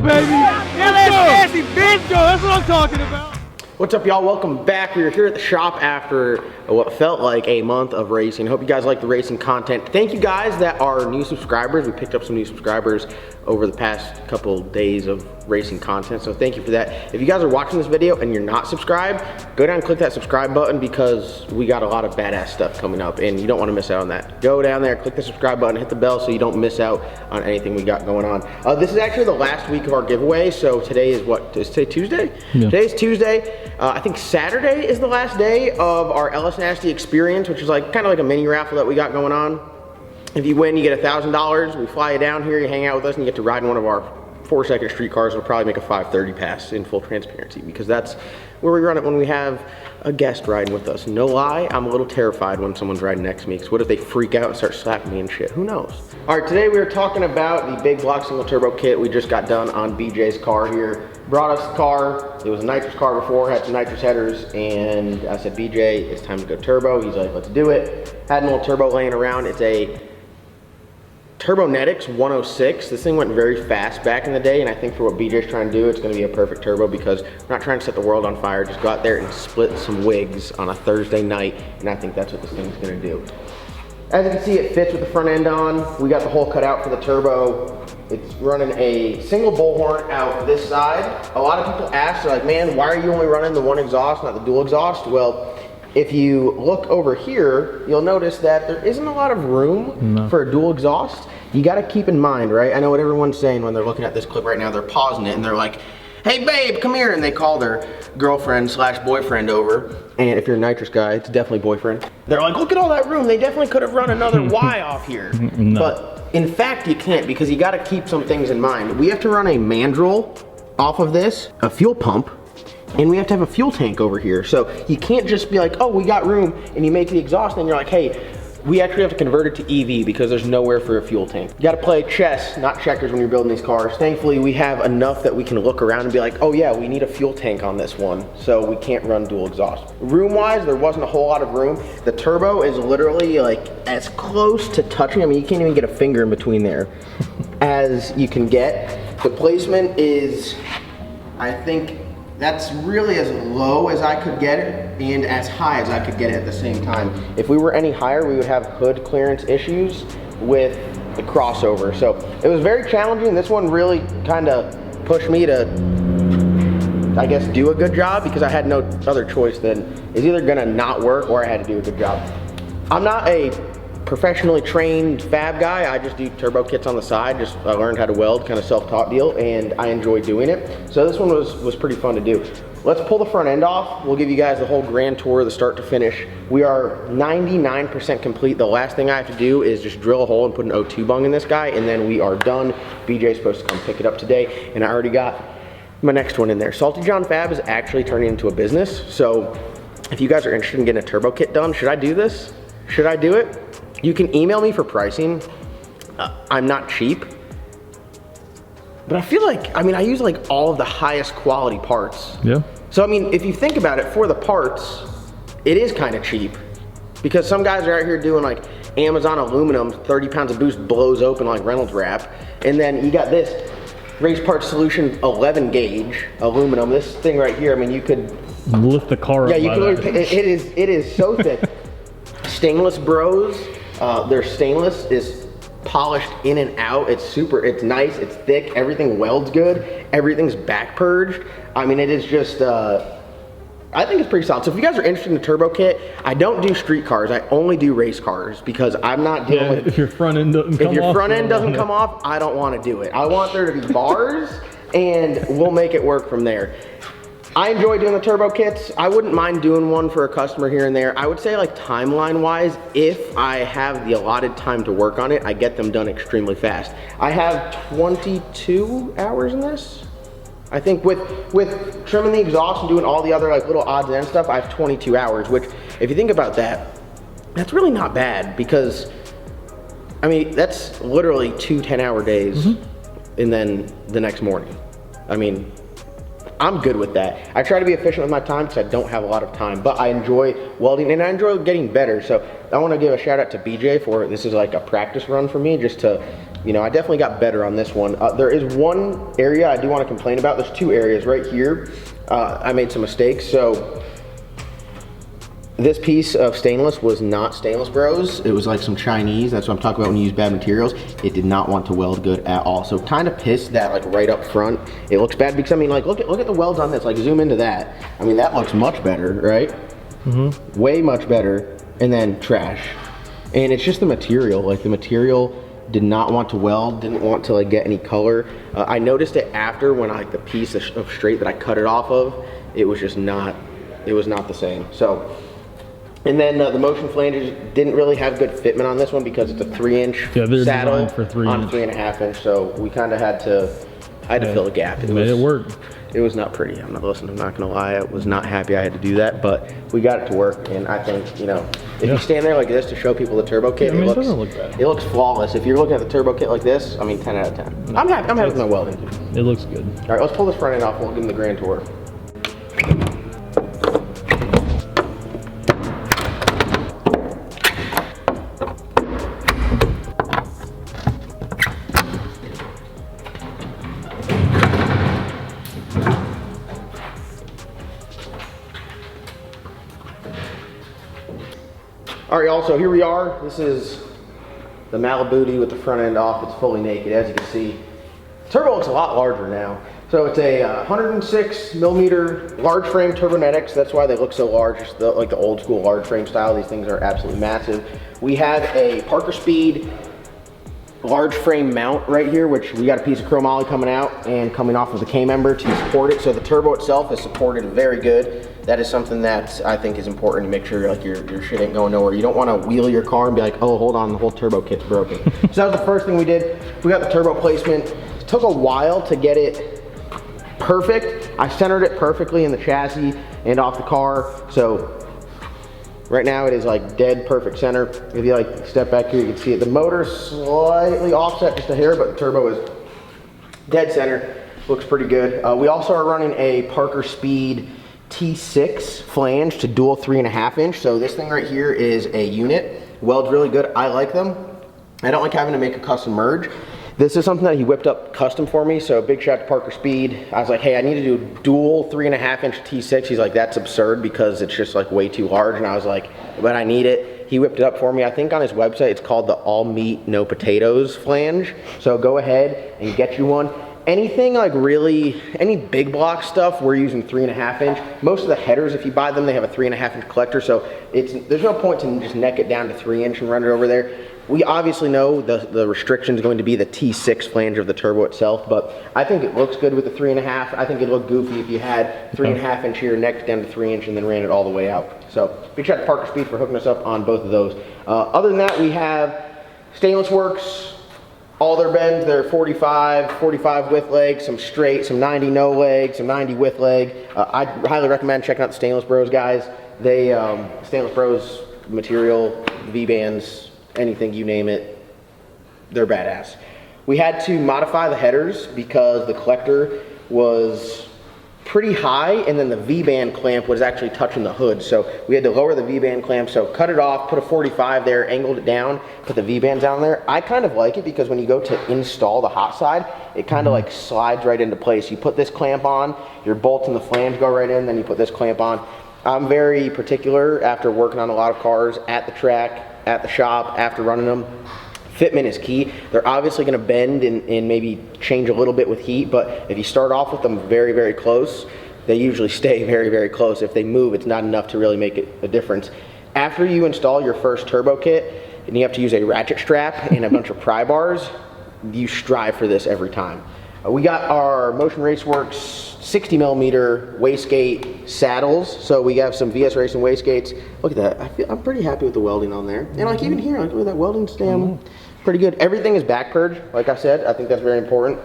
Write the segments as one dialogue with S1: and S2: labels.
S1: baby. Nasty Vinco, that's what I'm talking about.
S2: What's up, y'all? Welcome back. We are here at the shop after what felt like a month of racing. Hope you guys like the racing content. Thank you guys that are new subscribers. We picked up some new subscribers over the past couple days of racing content, so thank you for that. If you guys are watching this video and you're not subscribed, go down and click that subscribe button because we got a lot of badass stuff coming up and you don't want to miss out on that. Go down there, click the subscribe button, hit the bell so you don't miss out on anything we got going on. This is actually the last week of our giveaway, so today is what? Is today Tuesday? Yeah. Today's Tuesday. I think Saturday is the last day of our LS Nasty experience, which is like kind of like a mini raffle that we got going on. If you win, you get $1,000. We fly you down here, you hang out with us, and you get to ride in one of our 4-second street cars. It'll probably make a 530 pass in full transparency because that's where we run it when we have a guest riding with us. No lie, I'm a little terrified when someone's riding next to me because what if they freak out and start slapping me and shit? Who knows? All right, today we are talking about the big block single turbo kit we just got done on BJ's car here. Brought us the car. It was a nitrous car before, had some nitrous headers, and I said, BJ, it's time to go turbo. He's like, let's do it. Had a little turbo laying around. It's a Turbonetics 106. This thing went very fast back in the day, and I think for what BJ's trying to do, it's gonna be a perfect turbo because we're not trying to set the world on fire. Just go out there and split some wigs on a Thursday night, and I think that's what this thing's gonna do. As you can see, it fits with the front end on. We got the hole cut out for the turbo. It's running a single bullhorn out this side. A lot of people ask, they're like, man, why are you only running the one exhaust, not the dual exhaust? Well, if you look over here, you'll notice that there isn't a lot of room for a dual exhaust. You gotta keep in mind, right? I know what everyone's saying when they're looking at this clip right now, they're pausing it and they're like, hey babe, come here, and they call their girlfriend slash boyfriend over. And if you're a nitrous guy, it's definitely boyfriend. They're like, look at all that room. They definitely could have run another Y off here. No. But in fact, you can't because you gotta keep some things in mind. We have to run a mandrel off of this, a fuel pump, and we have to have a fuel tank over here. So you can't just be like, oh, we got room, and you make the exhaust, and you're like, hey, we actually have to convert it to EV because there's nowhere for a fuel tank. You gotta play chess, not checkers when you're building these cars. Thankfully, we have enough that we can look around and be like, oh yeah, we need a fuel tank on this one, so we can't run dual exhaust. Room-wise, there wasn't a whole lot of room. The turbo is literally like as close to touching, I mean, you can't even get a finger in between there as you can get. The placement is, I think, that's really as low as I could get it and as high as I could get it at the same time. If we were any higher, we would have hood clearance issues with the crossover. So it was very challenging. This one really kind of pushed me to, I guess, do a good job because I had no other choice than it's either gonna not work or I had to do a good job. I'm not a professionally trained fab guy. I just do turbo kits on the side. Just I learned how to weld, kind of self-taught deal, and I enjoy doing it. So this one was pretty fun to do. Let's pull the front end off. We'll give you guys the whole grand tour, the start to finish. We are 99% complete. The last thing I have to do is just drill a hole and put an O2 bung in this guy, and then we are done. BJ's supposed to come pick it up today, and I already got my next one in there. Salty John Fab is actually turning into a business. So if you guys are interested in getting a turbo kit done, should I do this? Should I do it? You can email me for pricing. I'm not cheap, but I feel like, I mean, I use like all of the highest quality parts. Yeah. So, I mean, if you think about it, for the parts, it is kind of cheap because some guys are out here doing like Amazon aluminum, 30 pounds of boost blows open like Reynolds wrap. And then you got this Race Parts Solution 11 gauge aluminum. This thing right here, I mean, you could
S3: lift the car up.
S2: Yeah, you could, it is so thick. Stainless bros. Their stainless is polished in and out. It's super, it's nice, it's thick, everything welds good, everything's back purged. I mean, it is just, I think it's pretty solid. So if you guys are interested in the turbo kit, I don't do street cars, I only do race cars because I'm not dealing with,
S3: if your front end doesn't come off. If your
S2: front end doesn't come off, I don't want to do it. I want there to be bars and we'll make it work from there. I enjoy doing the turbo kits. I wouldn't mind doing one for a customer here and there. I would say like timeline wise, if I have the allotted time to work on it, I get them done extremely fast. I have 22 hours in this. I think with trimming the exhaust and doing all the other like little odds and ends stuff, I have 22 hours, which if you think about that, that's really not bad because, I mean, that's literally 2 10-hour days and then the next morning. I mean, I'm good with that. I try to be efficient with my time because I don't have a lot of time, but I enjoy welding and I enjoy getting better. So I want to give a shout out to BJ for this is like a practice run for me, just to, you know, I definitely got better on this one. There is one area I do want to complain about. There's two areas right here. I made some mistakes. So this piece of stainless was not stainless, bros. It was like some Chinese. That's what I'm talking about when you use bad materials. It did not want to weld good at all. So kind of pissed that like right up front, it looks bad because I mean, like look at the welds on this. Like zoom into that. I mean, that looks much better, right? Mm-hmm. Way much better. And then trash. And it's just the material. Like the material did not want to weld, didn't want to like get any color. I noticed it after when like the piece of straight that I cut it off of, it was just not, it was not the same. So. And then the motion flanges didn't really have good fitment on this one because it's a 3-inch saddle
S3: for 3
S2: on 3.5 inch. So we kind of had to, I had to fill a gap.
S3: It made it work.
S2: It was not pretty. I'm not gonna lie. I was not happy I had to do that, but we got it to work. And I think, you know, if you stand there like this to show people the turbo kit,
S3: it doesn't look bad.
S2: It looks flawless. If you're looking at the turbo kit like this, I mean, 10 out of 10. I'm happy with my welding.
S3: It looks good.
S2: All right, let's pull this front end off. We'll give them the grand tour. All right, y'all, so here we are. This is the Malibu with the front end off. It's fully naked, as you can see. Turbo looks a lot larger now. So it's a 106 millimeter large frame Turbonetics. That's why they look so large, just like the old school large frame style. These things are absolutely massive. We have a Parker Speed large frame mount right here, which we got a piece of chromoly coming out and coming off of the K-member to support it. So the turbo itself is supported very good. That is something that I think is important to make sure like your shit ain't going nowhere. You don't want to wheel your car and be like, oh, hold on, the whole turbo kit's broken. So that was the first thing we did. We got the turbo placement. It took a while to get it perfect. I centered it perfectly in the chassis and off the car. So right now it is like dead perfect center. If you like step back here, you can see it. The motor's slightly offset just a hair, but the turbo is dead center. Looks pretty good. We also are running a Parker Speed T6 flange to dual 3.5 inch. So this thing right here is a unit. Welds really good. I like them. I don't like having to make a custom merge. This is something that he whipped up custom for me. So big shout out to Parker Speed. I was like, hey, I need to do dual 3.5 inch T6. He's like, that's absurd because it's just like way too large. And I was like, but I need it. He whipped it up for me. I think on his website, it's called the all meat, no potatoes flange. So go ahead and get you one. Anything like really, any big block stuff, we're using 3.5 inch. Most of the headers, if you buy them, they have a 3.5 inch collector. So there's no point to just neck it down to 3 inch and run it over there. We obviously know the restriction is going to be the T6 flange of the turbo itself, but I think it looks good with the 3.5. I think it'd look goofy if you had 3.5 inch here, necked down to 3 inch, and then ran it all the way out. So big shout out to Parker Speed for hooking us up on both of those. Other than that, we have Stainless Works. All their bends, they're 45 with leg, some straight, some 90 no leg, some 90 with leg. I highly recommend checking out the Stainless Bros guys. They, Stainless Bros material, V-bands, anything, you name it, they're badass. We had to modify the headers because the collector was pretty high and then the V-band clamp was actually touching the hood. So we had to lower the V-band clamp. So cut it off, put a 45 there, angled it down, put the V-bands down there. I kind of like it because when you go to install the hot side, it kind of like slides right into place. You put this clamp on, your bolts and the flange go right in, then you put this clamp on. I'm very particular after working on a lot of cars at the track, at the shop, after running them. Fitment is key. They're obviously going to bend and maybe change a little bit with heat, but if you start off with them very, very close, they usually stay very, very close. If they move, it's not enough to really make a difference. After you install your first turbo kit, and you have to use a ratchet strap and a bunch of pry bars, you strive for this every time. We got our Motion Raceworks 60 millimeter wastegate saddles. So we have some VS Racing wastegates. Look at that. I'm pretty happy with the welding on there. And like even here, like look at that welding stem. Pretty good. Everything is back purged, like I said. I think that's very important.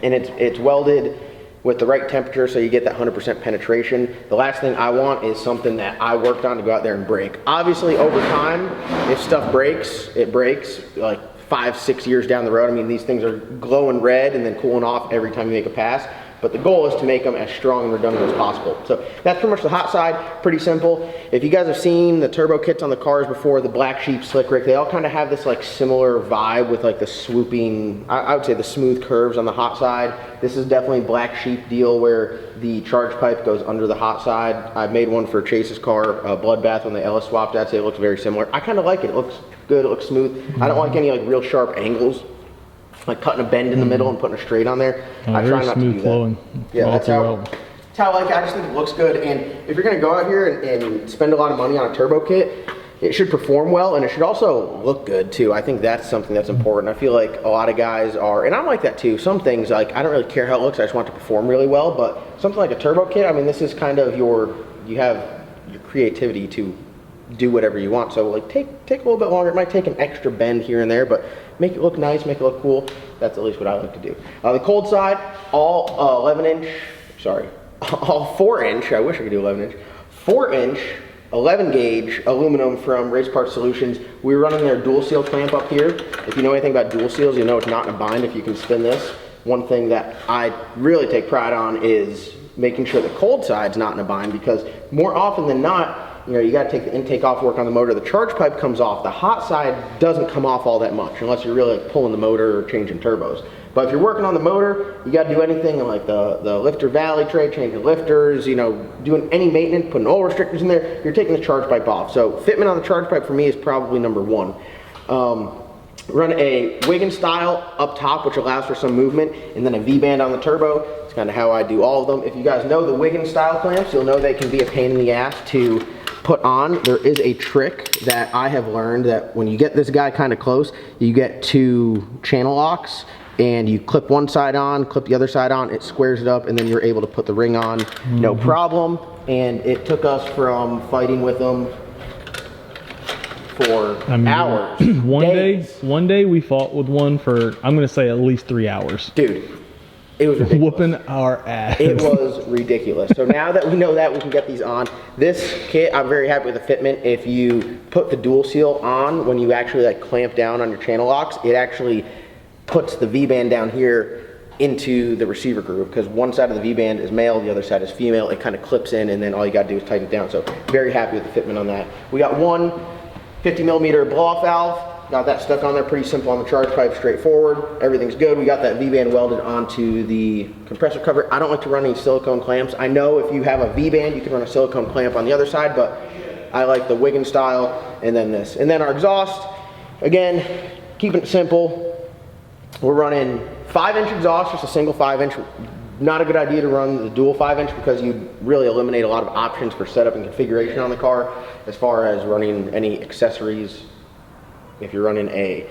S2: And it's welded with the right temperature so you get that 100% penetration. The last thing I want is something that I worked on to go out there and break. Obviously over time, if stuff breaks, it breaks. Like 5-6 years down the road, I mean, these things are glowing red and then cooling off every time you make a pass. but the goal is to make them as strong and redundant as possible. So that's pretty much the hot side, pretty simple. If you guys have seen the turbo kits on the cars before, the Black Sheep, Slick Rick, they all kind of have this like similar vibe with like the swooping, I would say the smooth curves on the hot side. This is definitely Black Sheep deal where the charge pipe goes under the hot side. I've made one for Chase's car, Bloodbath, when they LS swapped. I'd say it looks very similar. I kind of like it. It looks good, it looks smooth. I don't like any like real sharp angles, like cutting a bend in the middle and putting a straight on there. I try not to do that.
S3: Flowing.
S2: Yeah, that's how I like it. I just think it looks good. And if you're gonna go out here and spend a lot of money on a turbo kit, it should perform well, and it should also look good too. I think that's something that's important. I feel like a lot of guys are, and I'm like that too. Some things, like, I don't really care how it looks, I just want it to perform really well. But something like a turbo kit, I mean, this is kind of you have your creativity to do whatever you want. So like take a little bit longer. It might take an extra bend here and there, but make it look nice, make it look cool. That's at least what I like to do. The cold side, all 4-inch, I wish I could do 11-inch, 4-inch, 11 gauge aluminum from Race Parts Solutions. We're running their dual seal clamp up here. If you know anything about dual seals, you know it's not in a bind if you can spin this. One thing that I really take pride on is making sure the cold side's not in a bind, because more often than not, you know, you got to take the intake off, work on the motor. The charge pipe comes off. The hot side doesn't come off all that much unless you're really like pulling the motor or changing turbos. But if you're working on the motor, you got to do anything like the lifter valley tray, changing lifters, you know, doing any maintenance, putting oil restrictors in there, you're taking the charge pipe off. So fitment on the charge pipe for me is probably number one. Run a Wiggin style up top, which allows for some movement, and then a V-band on the turbo. It's kind of how I do all of them. If you guys know the Wiggin style clamps, you'll know they can be a pain in the ass to put on. There is a trick that I have learned that when you get this guy kind of close, you get 2 channel locks, and you clip one side on, clip the other side on, it squares it up, and then you're able to put the ring on, no problem. And it took us from fighting with them for hours.
S3: One day we fought with one for, I'm gonna say, at least 3 hours.
S2: Dude, it was ridiculous.
S3: Whooping our ass.
S2: It was ridiculous. So now that we know that, we can get these on. This kit, I'm very happy with the fitment. If you put the dual seal on, when you actually like clamp down on your channel locks, it actually puts the V-band down here into the receiver groove, because one side of the V-band is male, the other side is female. It kind of clips in, and then all you got to do is tighten it down. So very happy with the fitment on that. We got one 50mm blow-off valve. Got that stuck on there, pretty simple on the charge pipe, straightforward. Everything's good. We got that V-band welded onto the compressor cover. I don't like to run any silicone clamps. I know if you have a V-band, you can run a silicone clamp on the other side, but I like the Wiggin style, and then this. And then our exhaust, again, keeping it simple. We're running 5-inch exhaust, just a single 5-inch. Not a good idea to run the dual 5-inch because you really eliminate a lot of options for setup and configuration on the car as far as running any accessories. If you're running a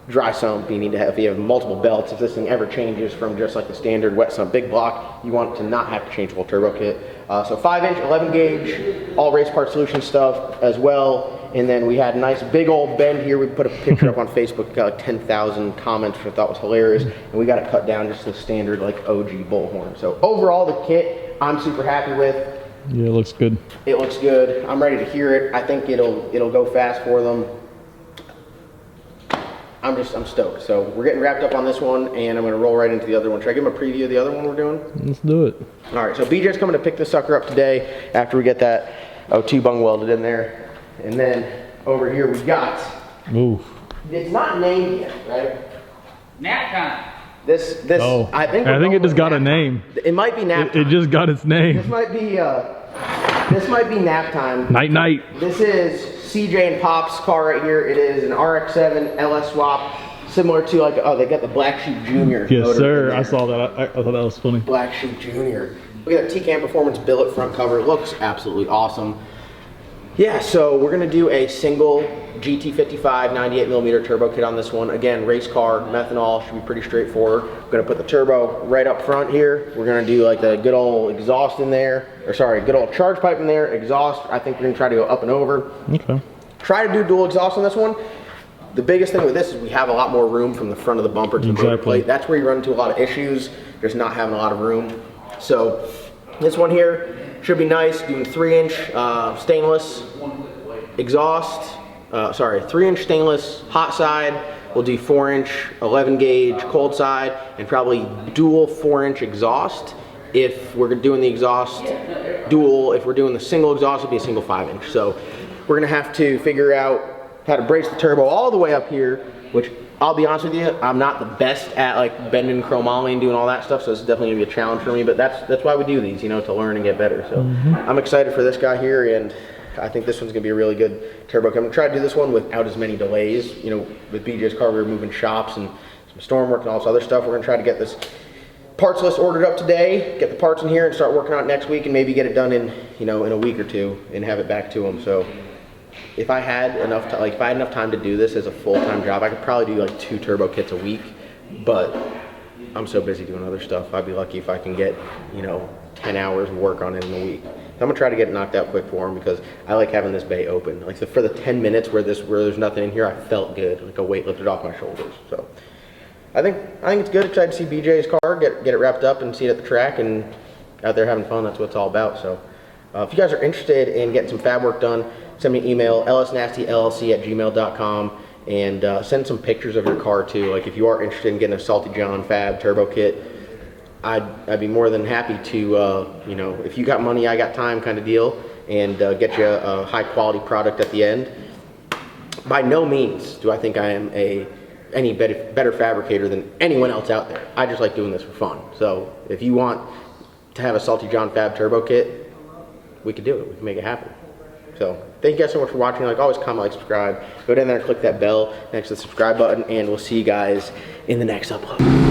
S2: dry sump, you need to have, if you have multiple belts, if this thing ever changes from just like the standard wet sump big block, you want to not have to change the whole turbo kit. So 5-inch, 11 gauge, all Race Parts Solution stuff as well. And then we had a nice big old bend here. We put a picture up on Facebook, got like 10,000 comments, which I thought was hilarious. And we got it cut down just the standard like OG bullhorn. So overall, the kit I'm super happy with.
S3: Yeah, it looks good.
S2: It looks good. I'm ready to hear it. I think it'll go fast for them. I'm stoked. So we're getting wrapped up on this one, and I'm gonna roll right into the other one. Should I give them a preview of the other one we're doing?
S3: Let's do it.
S2: All right, so BJ's coming to pick this sucker up today after we get that O2 bung welded in there. And then over here we got,
S3: ooh,
S2: it's not named yet, right?
S1: Nap time.
S2: This,
S3: oh,
S2: I think
S3: it just got a name.
S2: It might be nap time.
S3: It just got its name.
S2: This might be nap time.
S3: Night night.
S2: This is CJ and Pop's car right here. It is an RX-7 LS swap, similar to like, oh, they got the Black Sheep Junior.
S3: Yes, sir. I saw that. I thought that was funny.
S2: Black Sheep Junior. We got a T-Cam Performance billet front cover. It looks absolutely awesome. Yeah, so we're gonna do a single GT55 98mm turbo kit on this one. Again, race car, methanol, should be pretty straightforward. We're gonna put the turbo right up front here. We're gonna do like the good old exhaust in there, or sorry, good old charge pipe in there, exhaust. I think we're gonna try to go up and over.
S3: Okay.
S2: Try to do dual exhaust on this one. The biggest thing with this is we have a lot more room from the front of the bumper to the motor plate. That's where you run into a lot of issues, just not having a lot of room. So this one here should be nice, doing 3-inch stainless exhaust, 3-inch stainless hot side. We'll do 4-inch 11 gauge cold side, and probably dual 4-inch exhaust. If we're doing the exhaust dual, if we're doing the single exhaust, it'll be a single 5-inch. So we're gonna have to figure out how to brace the turbo all the way up here, which I'll be honest with you, I'm not the best at like bending chromoly and doing all that stuff, so it's definitely gonna be a challenge for me, but that's why we do these, you know, to learn and get better. So I'm excited for this guy here, and I think this one's gonna be a really good turbo. I'm gonna try to do this one without as many delays. You know, with BJ's car, we were moving shops and some storm work and all this other stuff. We're gonna try to get this parts list ordered up today, get the parts in here and start working on it next week, and maybe get it done in, you know, in a week or two and have it back to them. So if I had enough time, like if I had enough time to do this as a full-time job, I could probably do like 2 turbo kits a week, but I'm so busy doing other stuff. I'd be lucky if I can get, you know, 10 hours of work on it in a week. I'm gonna try to get it knocked out quick for him because I like having this bay open. Like for the 10 minutes where there's nothing in here, I felt good, like a weight lifted off my shoulders. So I think it's good. Excited to see BJ's car, get it wrapped up and see it at the track and out there having fun. That's what it's all about. So if you guys are interested in getting some fab work done, send me an email, lsnastyllc@gmail.com, and send some pictures of your car too. Like if you are interested in getting a Salty John fab turbo kit, I'd be more than happy to, you know, if you got money, I got time kind of deal, and get you a high quality product at the end. By no means do I think I am any better fabricator than anyone else out there. I just like doing this for fun. So if you want to have a Salty John fab turbo kit, we could do it. We can make it happen. So thank you guys so much for watching. Like always, comment, like, subscribe. Go down there and click that bell next to the subscribe button, and we'll see you guys in the next upload.